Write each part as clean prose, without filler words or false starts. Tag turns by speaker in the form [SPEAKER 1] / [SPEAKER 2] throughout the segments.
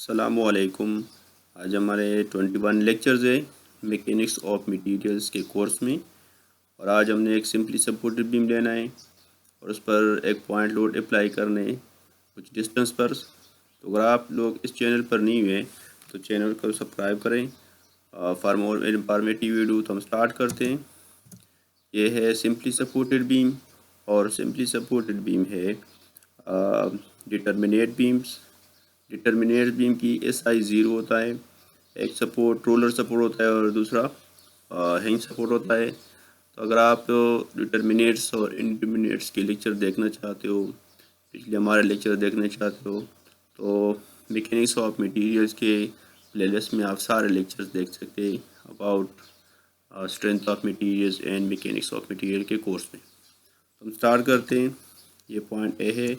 [SPEAKER 1] अस्सलामुअलैकुम। आज हमारे 21 लेक्चर्स है मैकेनिक्स ऑफ मटेरियल्स के कोर्स में, और आज हमने एक सिंपली सपोर्टेड बीम लेना है और उस पर एक पॉइंट लोड अप्लाई करने कुछ डिस्टेंस पर। तो अगर आप लोग इस चैनल पर नहीं हुए तो चैनल को सब्सक्राइब करें फॉर मोर इंफॉर्मेटिव वीडियो। तो हम स्टार्ट करते हैं। ये है सिंपली सपोर्टेड बीम, और सिंपली सपोर्टेड बीम है डिटर्मिनेट बीम्स। डिटर्मिनेट बीम की SI 0 होता है। एक सपोर्ट रोलर सपोर्ट होता है और दूसरा हैंग सपोर्ट होता है। तो अगर आप डिटर्मिनेट्स और इंडिटर्मिनेट्स के लेक्चर देखना चाहते हो, पिछले हमारे लेक्चर देखना चाहते हो, तो मैकेनिक्स ऑफ मटेरियल्स के प्लेलिस्ट में आप सारे लेक्चर्स देख सकते हैं about strength of materials and mechanics of material के कोर्स में। तो हम स्टार्ट करते हैं। ये पॉइंट ए है,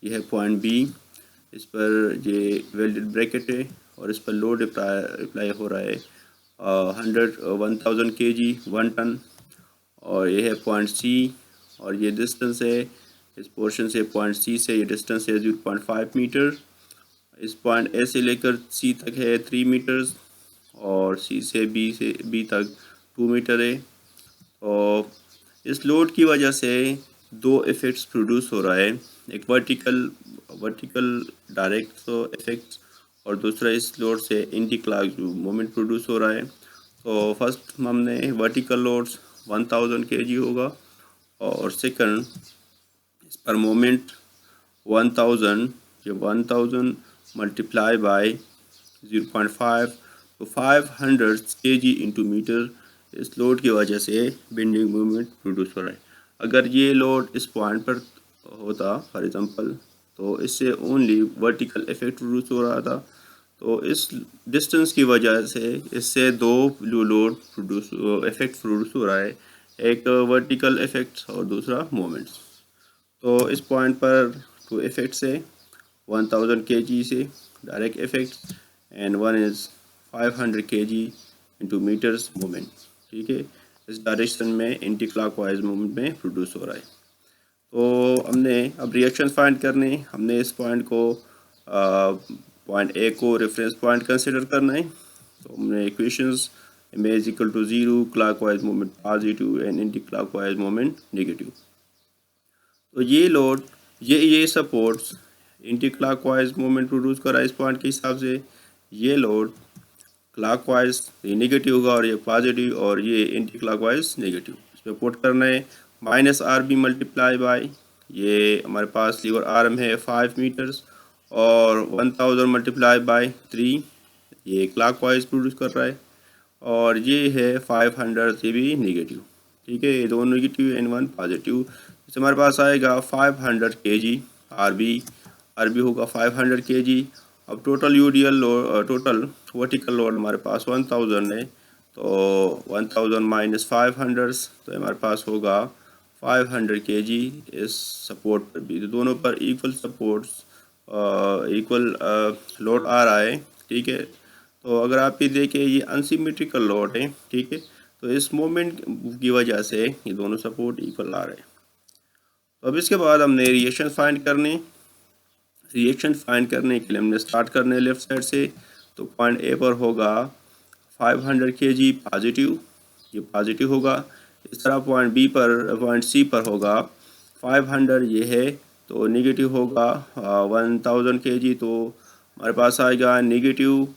[SPEAKER 1] ये है पॉइंट बी। इस पर ये वेल्डेड ब्रैकेट है और इस पर लोड अप्लाई हो रहा है 1000 kg 1 टन। और ये है पॉइंट सी, और ये डिस्टेंस है इस पोर्शन से पॉइंट सी से, ये डिस्टेंस है 0.5 मीटर। इस पॉइंट ए से लेकर सी तक है 3 मीटर्स, और सी से बी तक 2 मीटर है। और इस लोड की वजह से दो इफ़ेक्ट्स प्रोड्यूस हो रहा है, एक वर्टिकल डायरेक्ट इफ़ेक्ट्स और दूसरा इस लोड से एंटी क्लॉक मोमेंट प्रोड्यूस हो रहा है। तो फर्स्ट हमने वर्टिकल लोड्स 1000 kg होगा, और सेकंड इस पर मोमेंट 1000, ये 1000 मल्टीप्लाई बाय 0.5, तो 500 kg इंटू मीटर। इस लोड की वजह से बेंडिंग मूवमेंट प्रोड्यूस हो रहा है। अगर ये लोड इस पॉइंट पर होता फॉर एग्जांपल, तो इससे ओनली वर्टिकल इफेक्ट प्रोड्यूस हो रहा था। तो इस डिस्टेंस की वजह से इससे दो लोड प्रोड्यूस इफेक्ट प्रोड्यूस हो रहा है, एक वर्टिकल इफेक्ट और दूसरा मोमेंट्स। तो इस पॉइंट पर टू इफेक्ट्स है, 1000 kg से direct effect and one is 500 kg into metres moment. ठीक है, इस डायरेक्शन में एंटी क्लॉकवाइज मूवमेंट में प्रोड्यूस हो रहा है। तो हमने अब रिएक्शन फाइंड करने, हमने इस पॉइंट को पॉइंट ए को रेफरेंस पॉइंट कंसिडर करना है। तो हमने equations m is equal to 0, clockwise movement positive and anti clockwise movement negative. तो ये लोड ये supports anti clockwise movement produce कर रहा है इस पॉइंट के हिसाब से। ये लोड क्लॉकवाइज ये नेगेटिव होगा और ये पॉजिटिव, और ये एंटी क्लॉकवाइज नेगेटिव। इसमें पुट करना है -RB मल्टीप्लाई बाय, ये हमारे पास लीवर आर्म है 5 मीटर्स, और 1000 मल्टीप्लाई बाय 3, ये क्लॉकवाइज प्रोड्यूस कर रहा है, और ये है 500, ये भी नेगेटिव। ठीक है, ये दोनों नेगेटिव एंड वन पॉजिटिव। इससे हमारे पास आएगा 500 kg आरबी होगा 500 kg। अब total UDL load, total vertical load हमारे पास 1000 है, तो 1000 माइनस 500, तो हमारे पास होगा 500 kg इस सपोर्ट पर भी। तो दोनों पर इक्वल सपोर्ट्स इक्वल लोड आ रहा है। ठीक है, तो अगर आप ये देखें ये अनसिमेट्रिकल लोड है। ठीक है, तो इस मोमेंट की वजह से ये दोनों सपोर्ट इक्वल आ रहे हैं। तो अब इसके बाद हमने रिएक्शन फाइंड करने के लिए हमने स्टार्ट करने लेफ्ट साइड से। तो पॉइंट ए पर होगा 500 kg पॉजिटिव, ये पॉजिटिव होगा। इस तरह पॉइंट सी पर होगा 500, ये है, तो नेगेटिव होगा 1000 kg। तो हमारे पास आएगा नेगेटिव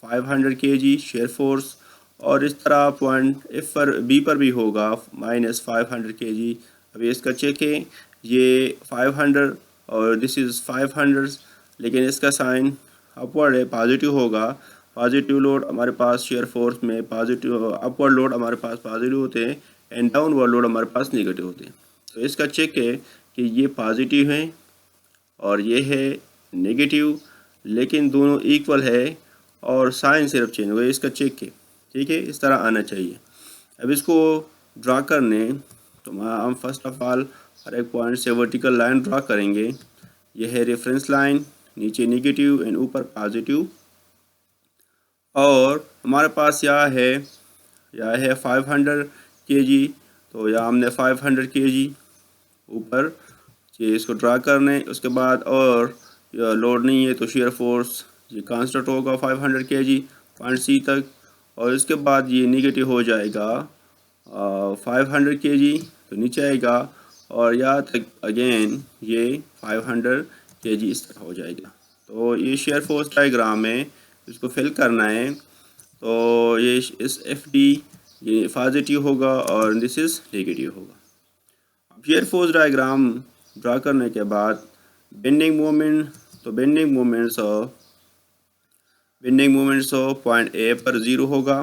[SPEAKER 1] 500 kg शेयर फोर्स। और इस तरह पॉइंट एफ पर बी पर भी होगा -500 kg। अभी इसका चेक है, ये 500 और दिस इज़ 500, लेकिन इसका साइन अपवर्ड है, पॉजिटिव होगा। पॉजिटिव लोड हमारे पास शेयर फोर्स में पॉजिटिव, अपवर्ड लोड हमारे पास पॉजिटिव होते हैं एंड डाउनवर्ड लोड हमारे पास नेगेटिव होते हैं। तो इसका चेक है कि ये पॉजिटिव है और ये है नेगेटिव, लेकिन दोनों इक्वल है और साइन सिर्फ चेंज हुआ है। इसका चेक है। ठीक है, इस तरह आना चाहिए। अब इसको ड्रा करने, तो हम फर्स्ट ऑफ ऑल हर एक पॉइंट से वर्टिकल लाइन ड्रा करेंगे। यह है रेफरेंस लाइन, नीचे नेगेटिव एंड ऊपर पॉजिटिव। और हमारे पास यह है 500 kg, तो यहाँ हमने 500 kg ऊपर ये इसको ड्रा करने। उसके बाद और लोड नहीं है तो शेयर फोर्स ये कांस्टेंट होगा 500 kg पॉइंट सी तक, और इसके बाद ये नेगेटिव हो जाएगा 500 kg, तो नीचे आएगा, और यहाँ तक अगेन ये 500 kg इस तरह हो जाएगा। तो ये शेयर फोर्स डायग्राम है, इसको फिल करना है। तो ये इस एफ डी ये पॉजिटिव होगा और दिस इज़ नेगेटिव होगा। अब शेयर फोर्स डायग्राम ड्रा करने के बाद बेंडिंग मोमेंट, तो bending moments of point A पर ज़ीरो होगा।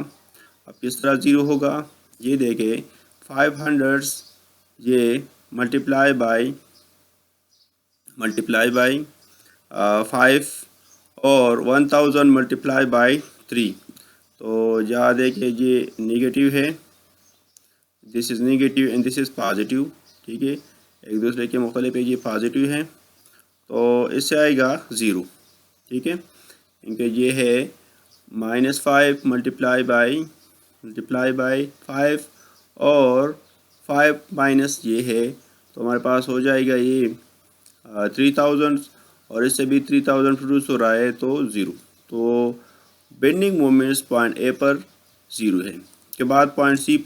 [SPEAKER 1] अब किस तरह ज़ीरो होगा, ये देखें 500 ये मल्टीप्लाई बाय 5 और 1000 मल्टीप्लाई बाय 3। तो यहाँ देखिए ये नेगेटिव है, this is negative and this is positive, ठीक है, एक दूसरे के मुख्तलिफ ये पॉजिटिव है, तो इससे आएगा ज़ीरो, ठीक है। इनके ये है -5 मल्टीप्लाई बाय 5 और 5 माइनस ये है, तो हमारे पास हो जाएगा ये 3000, और इससे भी 3000 प्रोड्यूस हो रहा है, तो ज़ीरो। तो बेंडिंग मोमेंट्स पॉइंट ए पर ज़ीरो है। के बाद पॉइंट सी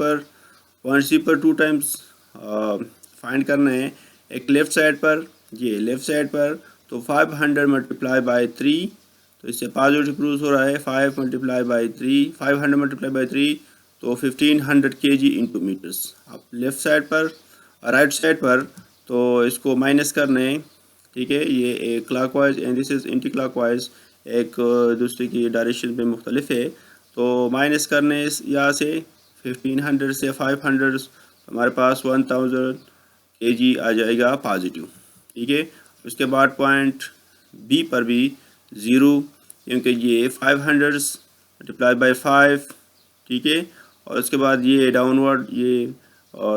[SPEAKER 1] पर 2 टाइम्स फाइंड करना है। एक लेफ़्ट साइड पर, ये लेफ़्ट साइड पर, तो 500 मल्टीप्लाई बाय 3, तो इससे पॉजिटिव प्रोड्यूस हो रहा है 500 मल्टीप्लाई बाय 3, तो 1500 kg इंटू मीटर्स। अब लेफ़्ट साइड पर, राइट साइड पर, तो इसको माइनस करना है, ठीक है। ये एक clockwise and this is anti clockwise, एक दूसरे की डायरेक्शन में मुख्तलिफ है, तो माइनस करने यहाँ से 1500 से 500 हमारे पास 1000 kg आ जाएगा पॉजिटिव, ठीक है। उसके बाद पॉइंट बी पर भी ज़ीरो, क्योंकि ये 500 मल्टीप्लाई बाय 5, ठीक है, और उसके बाद ये डाउनवर्ड ये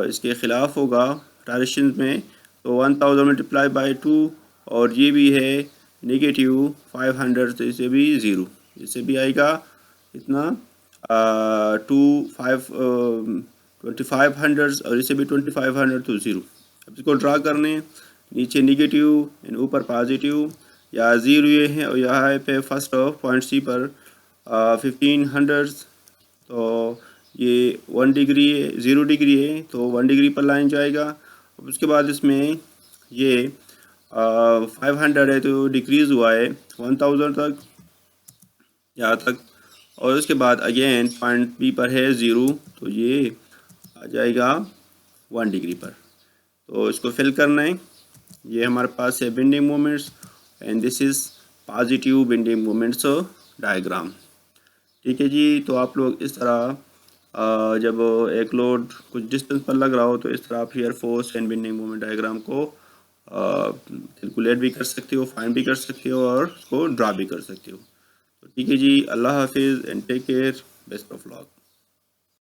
[SPEAKER 1] इसके ख़िलाफ़ होगा डायरेक्शन में, तो 1000 मल्टीप्लाई बाय 2, और ये भी है नेगेटिव 500, तो इसे भी ज़ीरो, इसे भी आएगा इतना 2500, और इसे भी 2500, तो ज़ीरो। अब इसको ड्रा करने, नीचे नेगेटिव एंड ऊपर पॉजिटिव, या ज़ीरो ये है, और यहाँ पे फर्स्ट ऑफ पॉइंट सी पर 1500, तो ये 1 डिग्री है, 0 डिग्री है, तो 1 डिग्री पर लाइन जाएगा। अब उसके बाद इसमें ये 500 है, तो डिक्रीज़ हुआ है 1000 तक, यहाँ तक, और उसके बाद अगेन पॉइंट बी पर है ज़ीरो, तो ये आ जाएगा 1 डिग्री पर। तो इसको फिल करना है। ये हमारे पास है bending moments and this is positive bending moments diagram, ठीक है जी। तो आप लोग इस तरह जब एक लोड कुछ डिस्टेंस पर लग रहा हो, तो इस तरह आप shear force and bending moment diagram को कैलकुलेट भी कर सकते हो, फाइंड भी कर सकते हो, और उसको ड्रा भी कर सकते हो। तो ठीक है जी, अल्लाह हाफिज़ and take care, best of luck.